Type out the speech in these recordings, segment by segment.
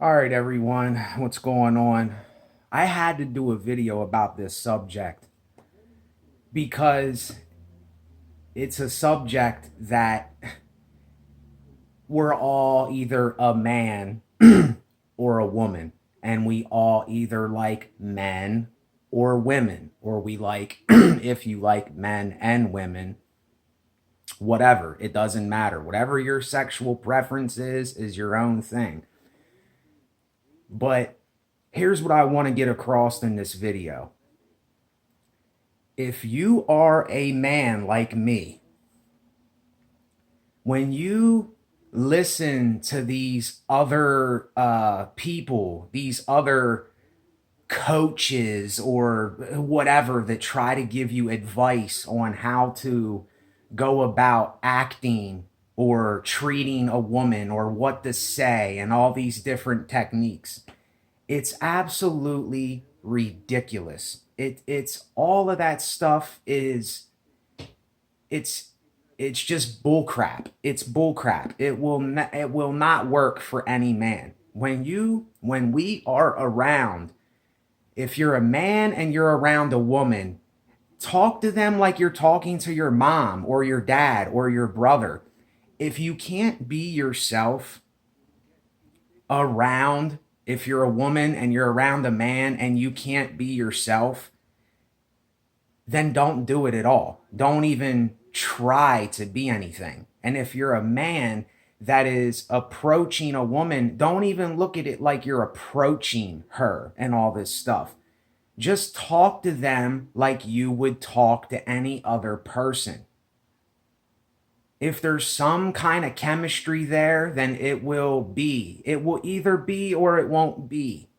All right, everyone, what's going on? I had to do a video about this subject because it's a subject that we're all either a man or a woman, and we all either like men or women, or we like, if you like men and women, whatever, it doesn't matter. Whatever your sexual preference is your own thing. But here's what I want to get across in this video. If you are a man like me, when you listen to these other people, these other coaches or whatever that try to give you advice on how to go about acting or treating a woman or what to say and all these different techniques, it's absolutely ridiculous. It's all of that stuff is it's it's just bullcrap. It's bullcrap. It will not work for any man. When we are around, if you're a man and you're around a woman, talk to them like you're talking to your mom or your dad or your brother. If you can't be yourself around, if you're a woman and you're around a man and you can't be yourself, then don't do it at all. Don't even try to be anything. And if you're a man that is approaching a woman, don't even look at it like you're approaching her and all this stuff. Just talk to them like you would talk to any other person. If there's some kind of chemistry there, then it will be. It will either be or it won't be.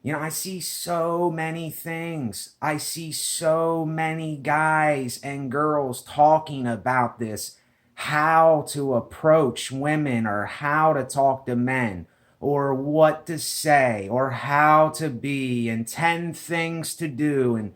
You know, I see so many things. I see so many guys and girls talking about this, how to approach women or how to talk to men or what to say or how to be and 10 things to do. And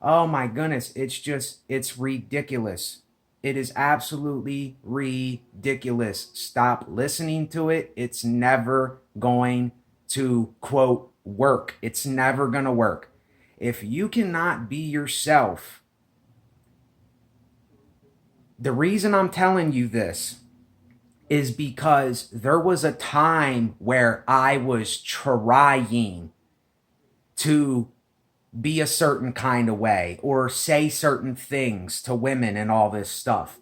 oh my goodness, it's ridiculous. It is absolutely ridiculous. Stop listening to it. It's never going to, quote, work. It's never going to work. If you cannot be yourself, the reason I'm telling you this is because there was a time where I was trying to be a certain kind of way or say certain things to women and all this stuff.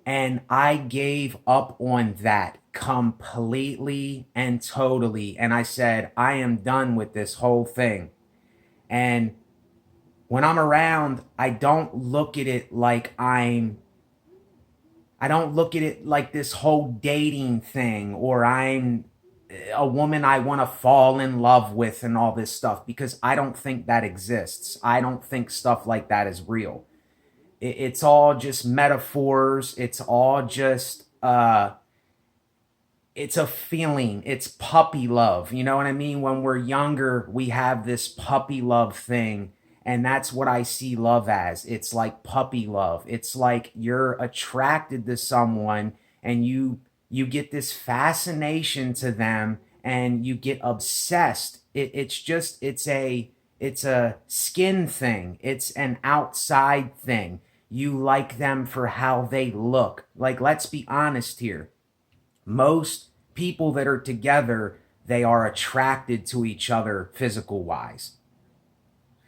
And I gave up on that completely and totally. And I said, I am done with this whole thing. And when I'm around, I don't look at it like I don't look at it like this whole dating thing or I'm a woman I want to fall in love with and all this stuff, because I don't think that exists. I don't think stuff like that is real. It's all just metaphors. It's all just it's a feeling. It's puppy love. You know what I mean? When we're younger, we have this puppy love thing, and that's what I see love as. It's like puppy love. It's like you're attracted to someone and you get this fascination to them and you get obsessed. It's a skin thing. It's an outside thing. You like them for how they look. Like, let's be honest here. Most people that are together, they are attracted to each other physical wise.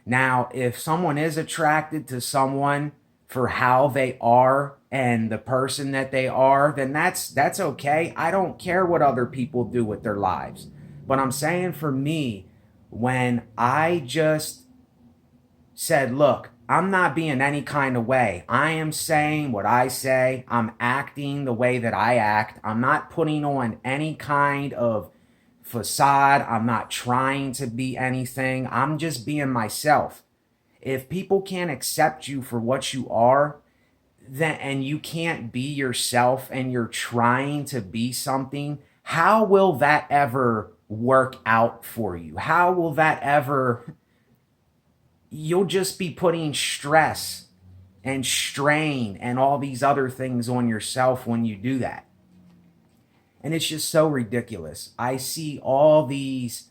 Now, if someone is attracted to someone for how they are and the person that they are, then that's okay. I don't care what other people do with their lives. But I'm saying for me, when I just said, look, I'm not being any kind of way. I am saying what I say. I'm acting the way that I act. I'm not putting on any kind of facade. I'm not trying to be anything. I'm just being myself. If people can't accept you for what you are, then and you can't be yourself and you're trying to be something, how will that ever work out for you? How will that ever you'll just be putting stress and strain and all these other things on yourself when you do that. And it's just so ridiculous. I see all these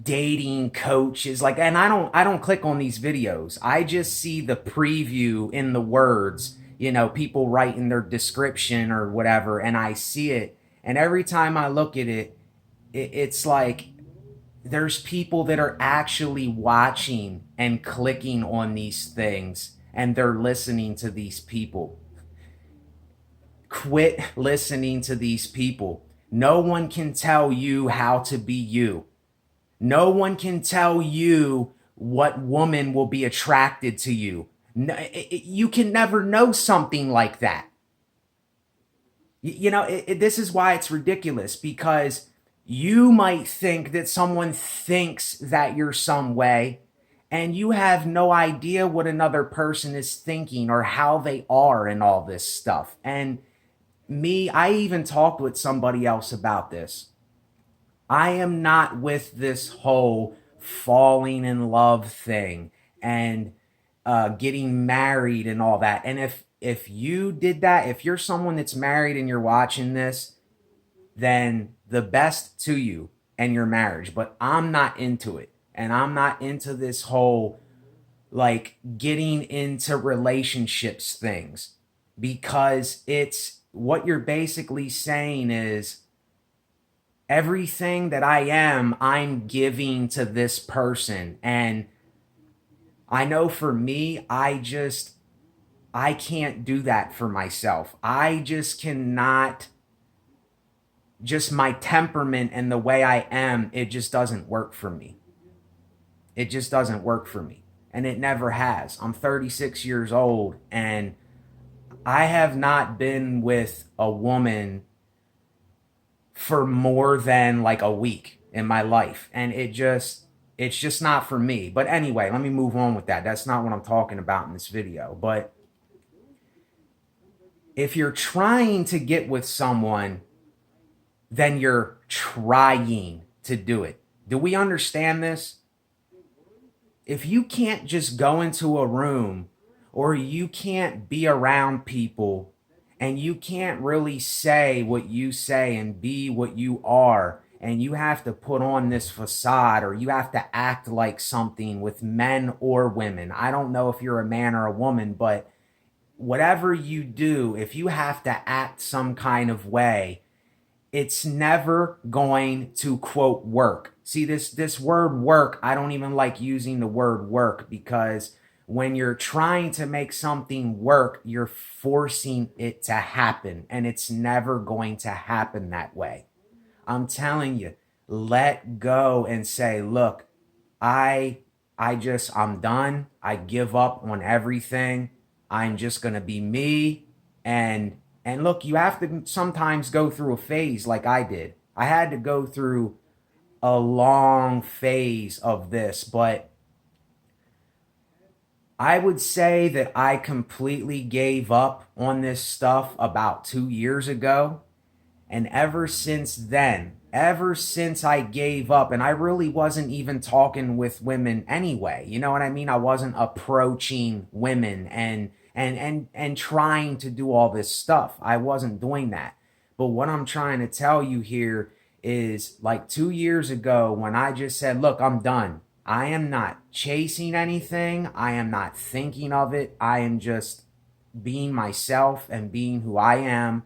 dating coaches like, and I don't click on these videos. I just see the preview in the words, people writing their description or whatever, and I see it. And every time I look at it, it's like there's people that are actually watching and clicking on these things, and they're listening to these people. Quit listening to these people. No one can tell you how to be you. No one can tell you what woman will be attracted to you. No, you can never know something like that. This is why it's ridiculous, because you might think that someone thinks that you're some way, and you have no idea what another person is thinking or how they are and all this stuff. And I even talked with somebody else about this. I am not with this whole falling in love thing and getting married and all that. And if you did that, if you're someone that's married and you're watching this, then the best to you and your marriage. But I'm not into it, and I'm not into this whole like getting into relationships things, because it's what you're basically saying is everything that I am, I'm giving to this person. And I know for me, I can't do that for myself. I just cannot, just my temperament and the way I am, it just doesn't work for me. It just doesn't work for me. And it never has. I'm 36 years old, and I have not been with a woman for more than like a week in my life. And it's just not for me. But anyway, let me move on with that. That's not what I'm talking about in this video. But if you're trying to get with someone, then you're trying to do it. Do we understand this? If you can't just go into a room, or you can't be around people, and you can't really say what you say and be what you are, and you have to put on this facade, or you have to act like something with men or women. I don't know if you're a man or a woman, but whatever you do, if you have to act some kind of way, it's never going to quote work. See, this word work, I don't even like using the word work, because when you're trying to make something work, you're forcing it to happen, and it's never going to happen that way. I'm telling you, let go and say, look, I I'm done. I give up on everything. I'm just going to be me. And look, you have to sometimes go through a phase like I did. I had to go through a long phase of this, but I would say that I completely gave up on this stuff about 2 years ago. And ever since then, ever since I gave up, and I really wasn't even talking with women anyway. You know what I mean? I wasn't approaching women and trying to do all this stuff. I wasn't doing that. But what I'm trying to tell you here is, like 2 years ago, when I just said, look, I'm done. I am not chasing anything. I am not thinking of it. I am just being myself and being who I am.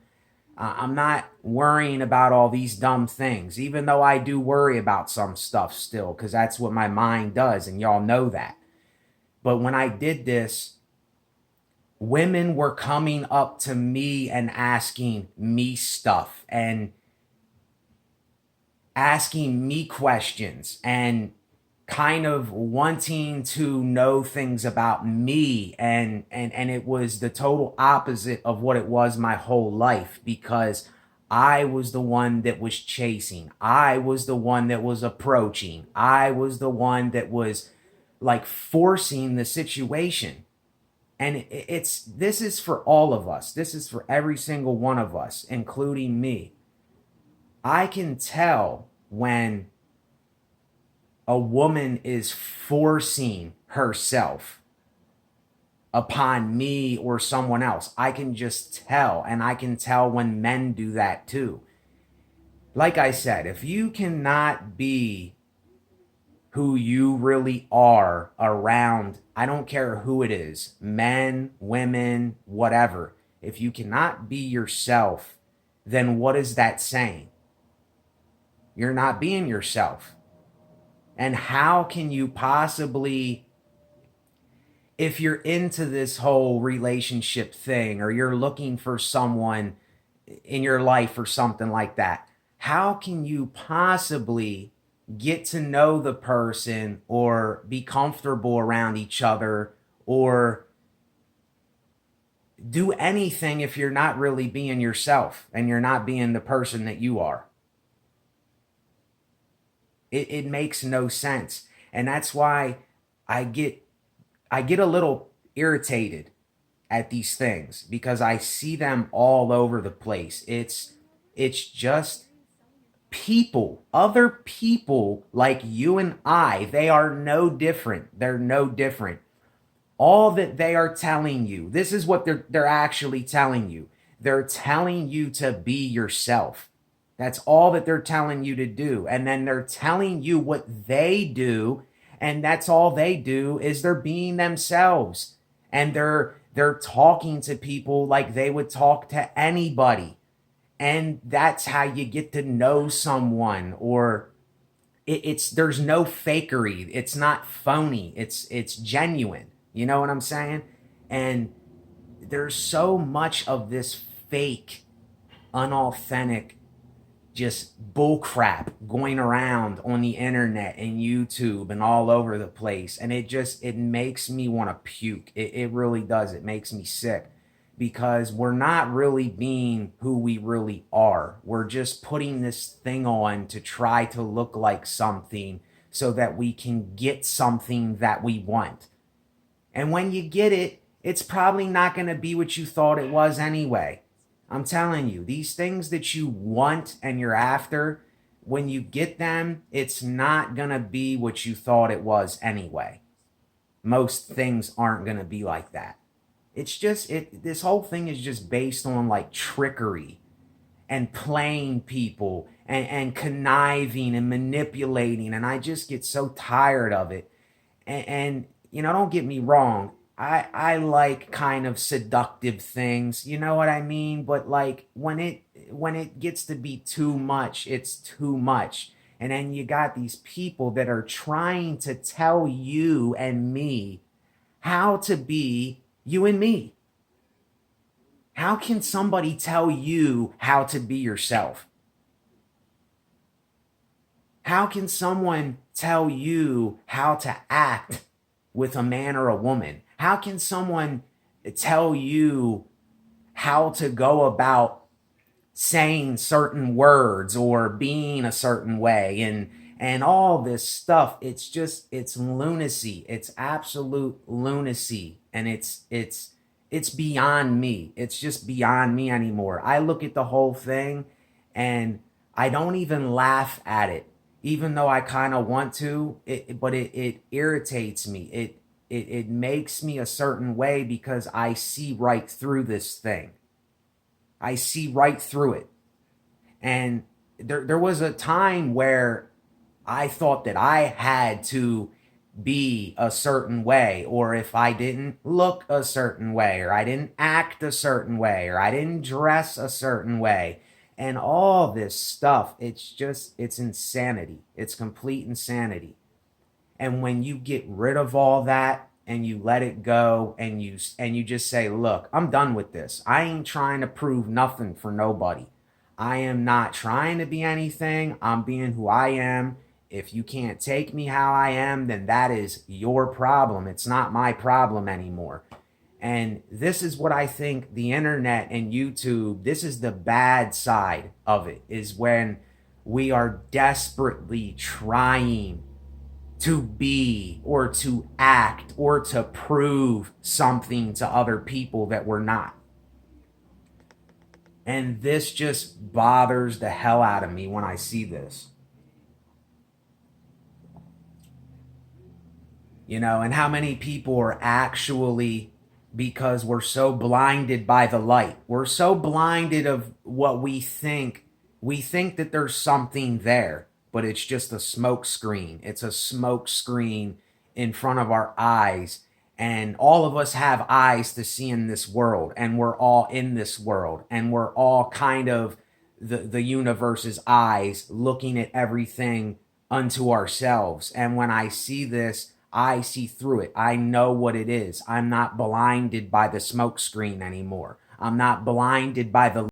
I'm not worrying about all these dumb things, even though I do worry about some stuff still, because that's what my mind does, and y'all know that. But when I did this, women were coming up to me and asking me stuff and asking me questions and kind of wanting to know things about me, and it was the total opposite of what it was my whole life, because I was the one that was chasing. I was the one that was approaching. I was the one that was like forcing the situation. And this is for all of us. This is for every single one of us, including me. I can tell when a woman is forcing herself upon me or someone else. I can just tell. And I can tell when men do that too. Like I said, if you cannot be who you really are around, I don't care who it is, men, women, whatever. If you cannot be yourself, then what is that saying? You're not being yourself. And how can you possibly, if you're into this whole relationship thing or you're looking for someone in your life or something like that, how can you possibly get to know the person or be comfortable around each other or do anything if you're not really being yourself and you're not being the person that you are? It makes no sense. And that's why I get I get a little irritated at these things because I see them all over the place. It's just people, other people like you and I. They are no different. They're no different. All that they are telling you, this is what they're actually telling you. They're telling you to be yourself. That's all that they're telling you to do. And then they're telling you what they do, and that's all they do is they're being themselves. And they're talking to people like they would talk to anybody. And that's how you get to know someone, or it's there's no fakery. It's not phony. It's genuine. You know what I'm saying? And there's so much of this fake, unauthentic, just bullcrap going around on the internet and YouTube and all over the place. And it makes me want to puke. It really does. It makes me sick because we're not really being who we really are. We're just putting this thing on to try to look like something so that we can get something that we want. And when you get it, it's probably not going to be what you thought it was anyway. I'm telling you, these things that you want and you're after, when you get them, it's not going to be what you thought it was anyway. Most things aren't going to be like that. It's just this whole thing is just based on like trickery and playing people and conniving and manipulating, and I just get so tired of it. And you know, don't get me wrong, I like kind of seductive things, you know what I mean? But like when it gets to be too much, it's too much. And then you got these people that are trying to tell you and me how to be you and me. How can somebody tell you how to be yourself? How can someone tell you how to act with a man or a woman? How can someone tell you how to go about saying certain words or being a certain way and all this stuff? It's lunacy. It's absolute lunacy, and it's beyond me. It's just beyond me anymore. I look at the whole thing and I don't even laugh at it, even though I kind of want to. But it irritates me. It makes me a certain way because I see right through this thing. I see right through it. And there was a time where I thought that I had to be a certain way, or if I didn't look a certain way, or I didn't act a certain way, or I didn't dress a certain way, and all this stuff, it's insanity. It's complete insanity. And when you get rid of all that and you let it go and you just say, look, I'm done with this. I ain't trying to prove nothing for nobody. I am not trying to be anything. I'm being who I am. If you can't take me how I am, then that is your problem. It's not my problem anymore. And this is what I think the internet and YouTube, this is the bad side of it, is when we are desperately trying to be or to act or to prove something to other people that we're not. And this just bothers the hell out of me when I see this. You know, and how many people are actually, because we're so blinded by the light, we're so blinded of what we think We think that there's something there, but it's just a smoke screen. It's a smoke screen in front of our eyes. And all of us have eyes to see in this world, and we're all in this world, and we're all kind of the universe's eyes looking at everything unto ourselves. And when I see this, I see through it. I know what it is. I'm not blinded by the smoke screen anymore. I'm not blinded by the